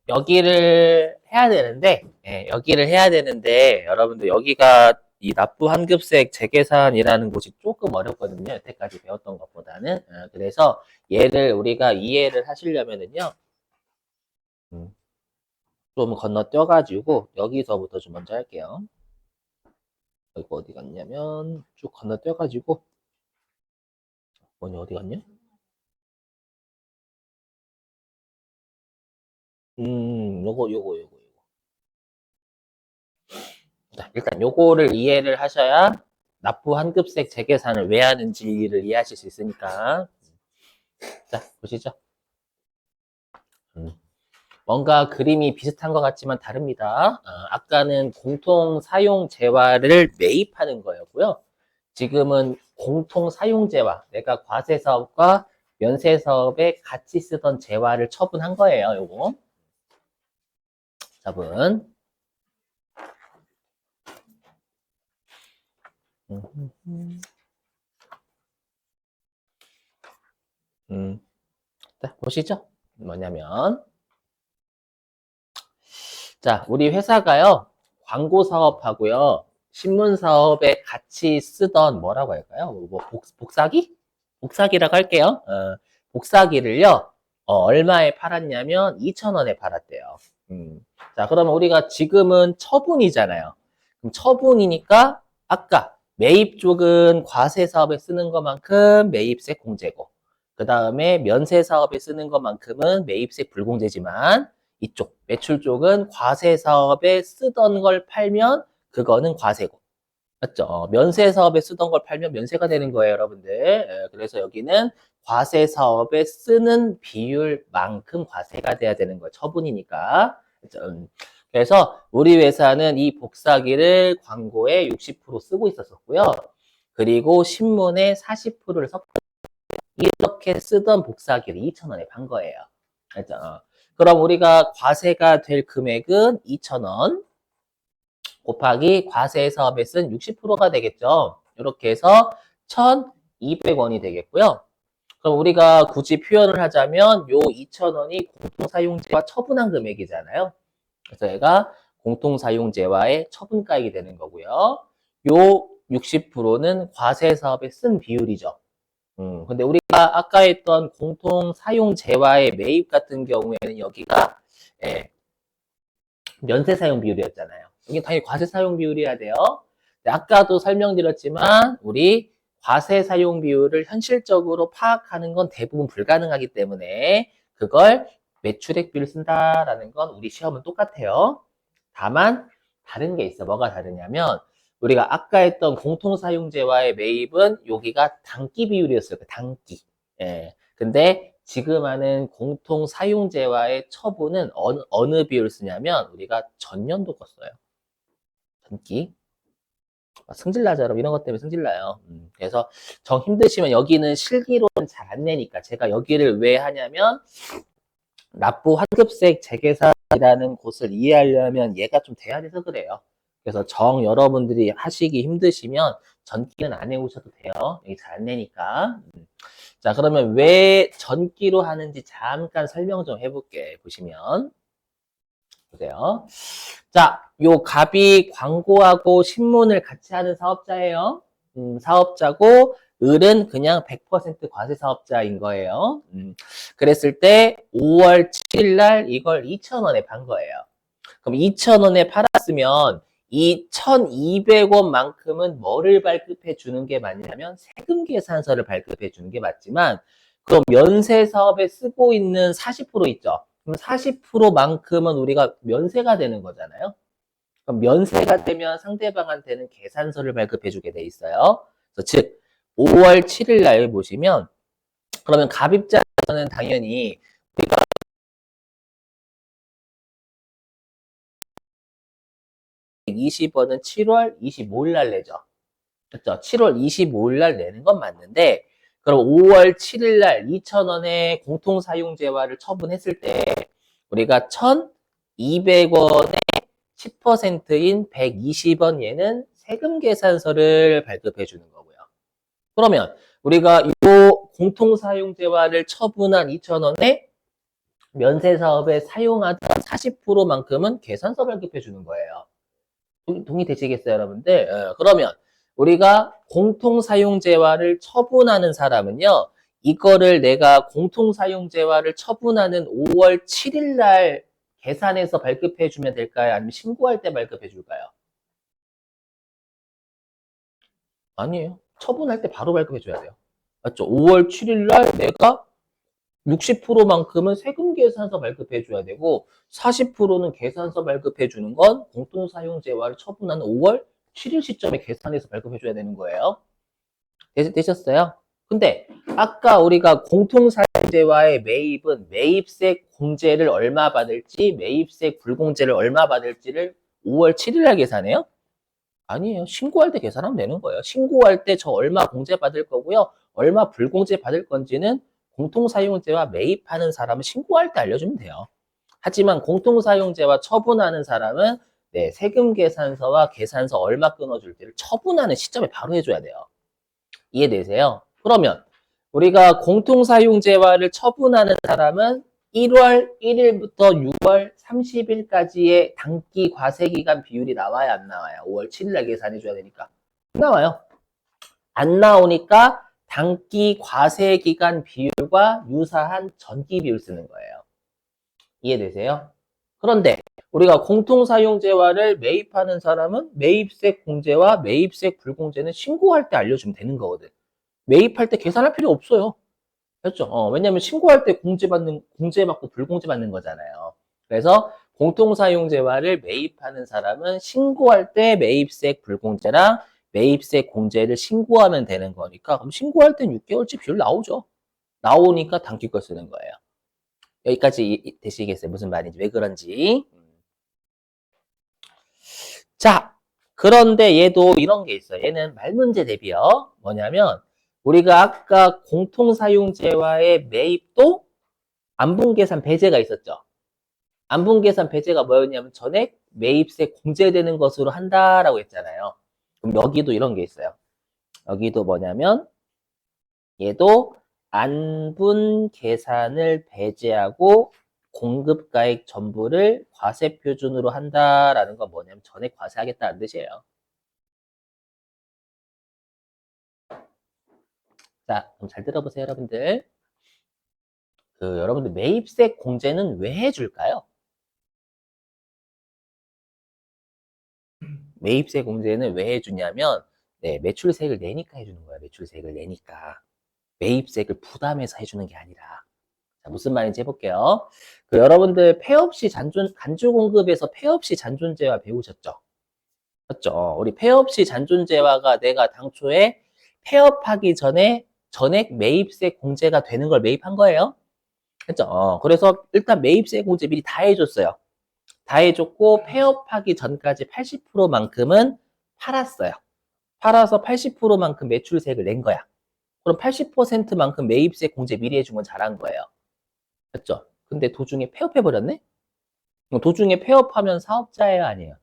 여기를 해야 되는데, 예, 여기를 해야 되는데, 여러분들 여기가 이 납부 환급세 재계산이라는 곳이 조금 어렵거든요. 여태까지 배웠던 것보다는. 그래서 얘를 우리가 이해를 하시려면은요, 좀 건너뛰어가지고, 여기서부터 좀 먼저 할게요. 여기 어디 갔냐면, 쭉 건너뛰어가지고, 뭐니 어디 갔냐? 요거. 자, 일단 요거를 이해를 하셔야 납부 환급세 재계산을 왜 하는지를 이해하실 수 있으니까. 자, 보시죠. 음, 뭔가 그림이 비슷한 것 같지만 다릅니다. 아까는 공통 사용 재화를 매입하는 거였고요. 지금은 공통 사용 재화, 내가 과세 사업과 면세 사업에 같이 쓰던 재화를 처분한 거예요. 요거. 처분. 자, 보시죠. 뭐냐면, 자, 우리 회사가요, 광고 사업하고요, 신문 사업에 같이 쓰던 뭐라고 할까요? 뭐, 복사기? 복사기라고 할게요. 복사기를요, 얼마에 팔았냐면 2,000원에 팔았대요. 자, 그러면 우리가 지금은 처분이잖아요. 그럼 처분이니까 아까 매입 쪽은 과세 사업에 쓰는 것만큼 매입세 공제고, 그 다음에 면세 사업에 쓰는 것만큼은 매입세 불공제지만 이쪽 매출 쪽은 과세 사업에 쓰던 걸 팔면 그거는 과세고. 맞죠? 면세 사업에 쓰던 걸 팔면 면세가 되는 거예요, 여러분들. 그래서 여기는 과세 사업에 쓰는 비율만큼 과세가 돼야 되는 거예요. 처분이니까. 그렇죠? 그래서 우리 회사는 이 복사기를 광고에 60% 쓰고 있었고요. 그리고 신문에 40%를 이렇게 쓰던 복사기를 2,000원에 판 거예요. 알죠? 그럼 우리가 과세가 될 금액은 2,000원 곱하기 과세 사업에 쓴 60%가 되겠죠. 이렇게 해서 1,200원이 되겠고요. 그럼 우리가 굳이 표현을 하자면 요 2,000원이 공통사용재와 처분한 금액이잖아요. 그래서 얘가 공통사용재와의 처분가액이 되는 거고요. 요 60%는 과세 사업에 쓴 비율이죠. 근데 우리가 아까 했던 공통사용재와의 매입 같은 경우에는 여기가 예, 면세 사용 비율이었잖아요. 이게 당연히 과세 사용 비율이어야 돼요. 아까도 설명드렸지만 우리 과세 사용 비율을 현실적으로 파악하는 건 대부분 불가능하기 때문에 그걸 매출액비를 쓴다라는 건 우리 시험은 똑같아요. 다만 다른 게 있어. 뭐가 다르냐면 우리가 아까 했던 공통사용재와의 매입은 여기가 단기 비율이었어요. 그 단기. 예. 근데 지금 하는 공통사용재와의 처분은 어느 비율을 쓰냐면 우리가 전년도 거 써요. 전기. 승질나죠, 여러분. 이런 것 때문에 승질나요. 그래서 정 힘드시면 여기는 실기로는 잘 안 내니까 제가 여기를 왜 하냐면 납부 환급세 재계산이라는 곳을 이해하려면 얘가 좀 돼야 돼서 그래요. 그래서 정 여러분들이 하시기 힘드시면 전기는 안 해오셔도 돼요. 여기 잘 안 내니까. 자, 그러면 왜 전기로 하는지 잠깐 설명 좀 해볼게. 보시면. 보세요. 자, 요 갑이 광고하고 신문을 같이 하는 사업자예요. 사업자고 을은 그냥 100% 과세 사업자인 거예요. 그랬을 때 5월 7일 날 이걸 2,000원에 판 거예요. 그럼 2,000원에 팔았으면 이 1,200원만큼은 뭐를 발급해 주는 게 맞냐면 세금 계산서를 발급해 주는 게 맞지만 그럼 면세 사업에 쓰고 있는 40% 있죠. 그럼 40%만큼은 우리가 면세가 되는 거잖아요. 그럼 면세가 되면 상대방한테는 계산서를 발급해 주게 돼 있어요. 그래서 즉 5월 7일 날 보시면 그러면 갑입장에서는 당연히 우리가 20원은 7월 25일 날 내죠. 그렇죠? 7월 25일 날 내는 건 맞는데 그럼 5월 7일 날 2,000원의 공통사용재화를 처분했을 때 우리가 1,200원의 10%인 120원 얘는 세금 계산서를 발급해 주는 거고요. 그러면 우리가 이 공통사용재화를 처분한 2,000원에 면세사업에 사용하던 40%만큼은 계산서 발급해 주는 거예요. 동의되시겠어요, 여러분들? 그러면 우리가 공통사용재화를 처분하는 사람은요, 이거를 내가 공통사용재화를 처분하는 5월 7일 날 계산해서 발급해 주면 될까요? 아니면 신고할 때 발급해 줄까요? 아니에요. 처분할 때 바로 발급해 줘야 돼요. 맞죠? 5월 7일 날 내가 60%만큼은 세금 계산서 발급해 줘야 되고 40%는 계산서 발급해 주는 건 공통사용재화를 처분하는 5월 7일 시점에 계산해서 발급해 줘야 되는 거예요. 되셨어요? 근데 아까 우리가 공통사용재화의 매입은 매입세 공제를 얼마 받을지 매입세 불공제를 얼마 받을지를 5월 7일 날 계산해요? 아니에요. 신고할 때 계산하면 되는 거예요. 신고할 때 저 얼마 공제 받을 거고요. 얼마 불공제 받을 건지는 공통사용재와 매입하는 사람은 신고할 때 알려주면 돼요. 하지만 공통사용재와 처분하는 사람은 네, 세금 계산서와 계산서 얼마 끊어줄지를 처분하는 시점에 바로 해줘야 돼요. 이해되세요? 그러면 우리가 공통사용재와를 처분하는 사람은 1월 1일부터 6월 30일까지의 단기 과세기간 비율이 나와야 안 나와요? 5월 7일 날 계산해줘야 되니까. 나와요. 안 나오니까 단기 과세기간 비율과 유사한 전기 비율 쓰는 거예요. 이해되세요? 그런데 우리가 공통사용재화를 매입하는 사람은 매입세 공제와 매입세 불공제는 신고할 때 알려주면 되는 거거든. 매입할 때 계산할 필요 없어요. 그렇죠? 왜냐면 신고할 때 공제 받고 불공제 받는 거잖아요. 그래서 공통사용재화를 매입하는 사람은 신고할 때 매입세 불공제랑 매입세 공제를 신고하면 되는 거니까 그럼 신고할 땐 6개월치 비율 나오죠. 나오니까 단기권 쓰는 거예요. 여기까지 되시겠어요? 무슨 말인지, 왜 그런지. 자, 그런데 얘도 이런 게 있어요. 얘는 말문제 대비요. 뭐냐면 우리가 아까 공통사용재화의 매입도 안분계산 배제가 있었죠. 안분계산 배제가 뭐였냐면 전액 매입세 공제되는 것으로 한다라고 했잖아요. 그럼 여기도 이런 게 있어요. 여기도 뭐냐면 얘도 안분 계산을 배제하고 공급가액 전부를 과세 표준으로 한다라는 건 뭐냐면 전액 과세하겠다는 뜻이에요. 자, 그럼 잘 들어보세요, 여러분들. 여러분들 매입세 공제는 왜 해줄까요? 매입세 공제는 왜 해주냐면 네, 매출세액을 내니까 해주는 거야. 매출세액을 내니까. 매입세액을 부담해서 해주는 게 아니라. 자, 무슨 말인지 해볼게요. 여러분들 폐업시 간주공급에서 폐업시 잔존재화 배우셨죠? 맞죠? 우리 폐업시 잔존재화가 내가 당초에 폐업하기 전에 전액 매입세 공제가 되는 걸 매입한 거예요. 그렇죠? 그래서 일단 매입세 공제 미리 다 해줬어요. 다 해줬고 폐업하기 전까지 80%만큼은 팔았어요. 팔아서 80%만큼 매출세액을 낸 거야. 그럼 80%만큼 매입세 공제 미리 해준 건 잘한 거예요. 맞죠? 근데 도중에 폐업해버렸네? 도중에 폐업하면 사업자예요, 아니에요?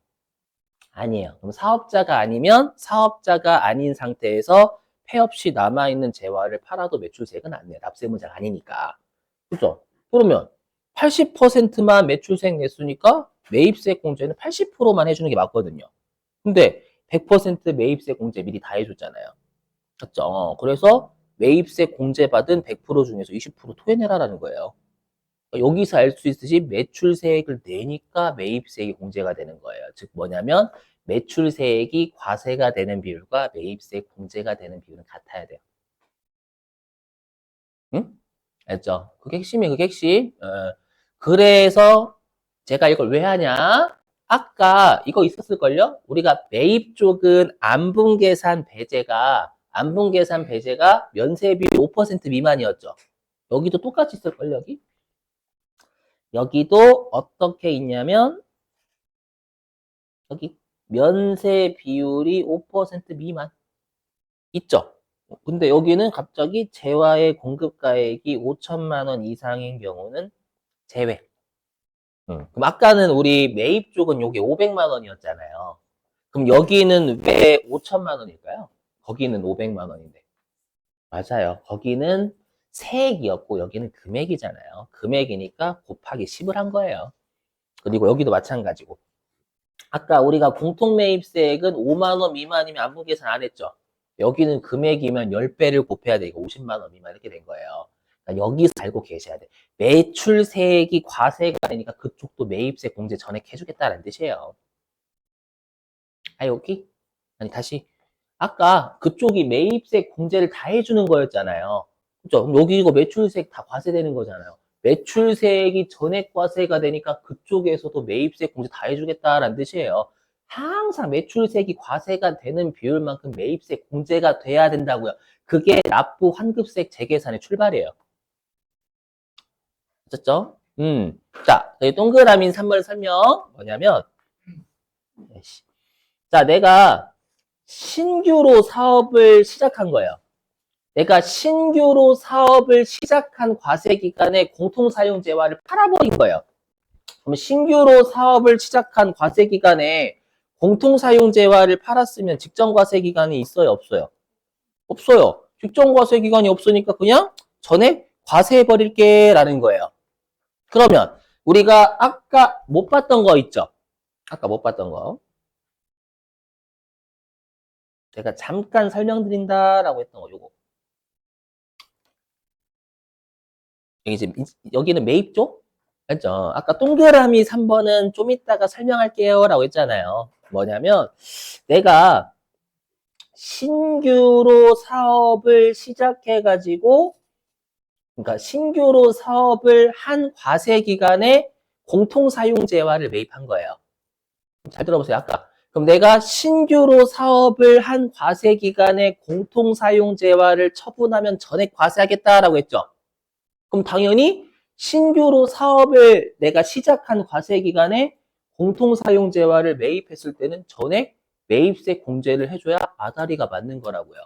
아니에요. 그럼 사업자가 아니면 사업자가 아닌 상태에서 폐업 시 남아있는 재화를 팔아도 매출세액은 안 내요. 납세문자가 아니니까. 그죠? 그러면 80%만 매출세액 냈으니까 매입세 공제는 80%만 해주는 게 맞거든요. 근데 100% 매입세 공제 미리 다 해줬잖아요. 맞죠? 그래서 매입세 공제 받은 100% 중에서 20% 토해내라라는 거예요. 여기서 알 수 있듯이 매출세액을 내니까 매입세액이 공제가 되는 거예요. 즉 뭐냐면 매출세액이 과세가 되는 비율과 매입세액 공제가 되는 비율은 같아야 돼요. 응? 알죠? 그게 핵심이에요. 그게 핵심. 그래서 제가 이걸 왜 하냐? 아까 이거 있었을걸요? 우리가 매입 쪽은 안분계산 배제가 면세비 5% 미만이었죠. 여기도 똑같이 있을걸요, 여기? 여기도 어떻게 있냐면 여기 면세 비율이 5% 미만 있죠. 근데 여기는 갑자기 재화의 공급가액이 5천만 원 이상인 경우는 제외. 그럼 아까는 우리 매입 쪽은 요게 500만 원이었잖아요. 그럼 여기는 왜 5천만 원일까요? 거기는 500만 원인데. 맞아요. 거기는 세액이었고 여기는 금액이잖아요. 금액이니까 곱하기 10을 한 거예요. 그리고 여기도 마찬가지고. 아까 우리가 공통매입세액은 5만 원 미만이면 안분 계산 안 했죠. 여기는 금액이면 10배를 곱해야 돼. 이거 50만 원 미만 이렇게 된 거예요. 그러니까 여기서 알고 계셔야 돼. 매출세액이 과세가 되니까 그쪽도 매입세 공제 전액 해주겠다는 뜻이에요. 아, 여기? 아니, 다시. 아까 그쪽이 매입세 공제를 다 해주는 거였잖아요. 그죠? 그럼 여기 이거 매출세액 다 과세되는 거잖아요. 매출세액이 전액 과세가 되니까 그쪽에서도 매입세 공제 다 해주겠다라는 뜻이에요. 항상 매출세액이 과세가 되는 비율만큼 매입세 공제가 돼야 된다고요. 그게 납부 환급세액 재계산의 출발이에요. 아셨죠? 자, 여기 동그라미 3번 설명 뭐냐면, 자, 내가 신규로 사업을 시작한 거예요. 내가 신규로 사업을 시작한 과세기간에 공통사용재화를 팔아버린 거예요. 그럼 신규로 사업을 시작한 과세기간에 공통사용재화를 팔았으면 직전과세기간이 있어요, 없어요? 없어요. 직전과세기간이 없으니까 그냥 전액 과세해버릴게 라는 거예요. 그러면 우리가 아까 못 봤던 거 있죠? 아까 못 봤던 거. 제가 잠깐 설명드린다라고 했던 거, 요거. 여기는 매입 쪽? 맞죠? 아까 동그라미 3번은 좀 이따가 설명할게요 라고 했잖아요. 뭐냐면 내가 신규로 사업을 시작해가지고 그러니까 신규로 사업을 한 과세 기간에 공통사용재화를 매입한 거예요. 잘 들어보세요. 아까. 그럼 내가 신규로 사업을 한 과세 기간에 공통사용재화를 처분하면 전액 과세하겠다라고 했죠. 그럼 당연히 신규로 사업을 내가 시작한 과세 기간에 공통사용재화를 매입했을 때는 전액 매입세 공제를 해줘야 아다리가 맞는 거라고요.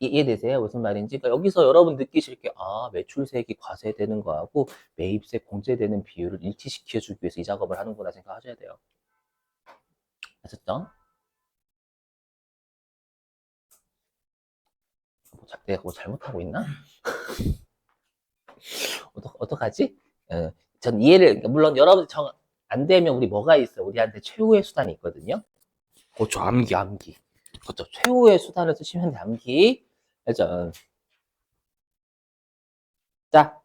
이해되세요? 무슨 말인지? 그러니까 여기서 여러분 느끼실 게, 아, 매출세액이 과세되는 거하고 매입세 공제되는 비율을 일치시켜주기 위해서 이 작업을 하는구나 생각하셔야 돼요. 아셨죠? 내가 뭐 잘못하고 있나? 어떡하지? 전 이해를, 물론 여러분 정 안 되면 우리 뭐가 있어? 우리한테 최후의 수단이 있거든요. 그렇죠. 암기. 그렇죠. 최후의 수단을 쓰시면 돼, 암기. 그죠? 자,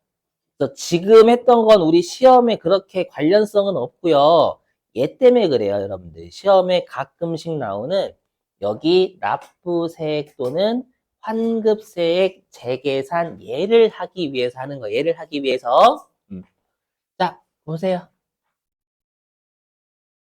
그래서 지금 했던 건 우리 시험에 그렇게 관련성은 없고요. 얘 때문에 그래요, 여러분들. 시험에 가끔씩 나오는 여기 납부세액 또는 환급세액 재계산 얘를 하기 위해서 하는 거예요. 얘를 하기 위해서. 자, 보세요.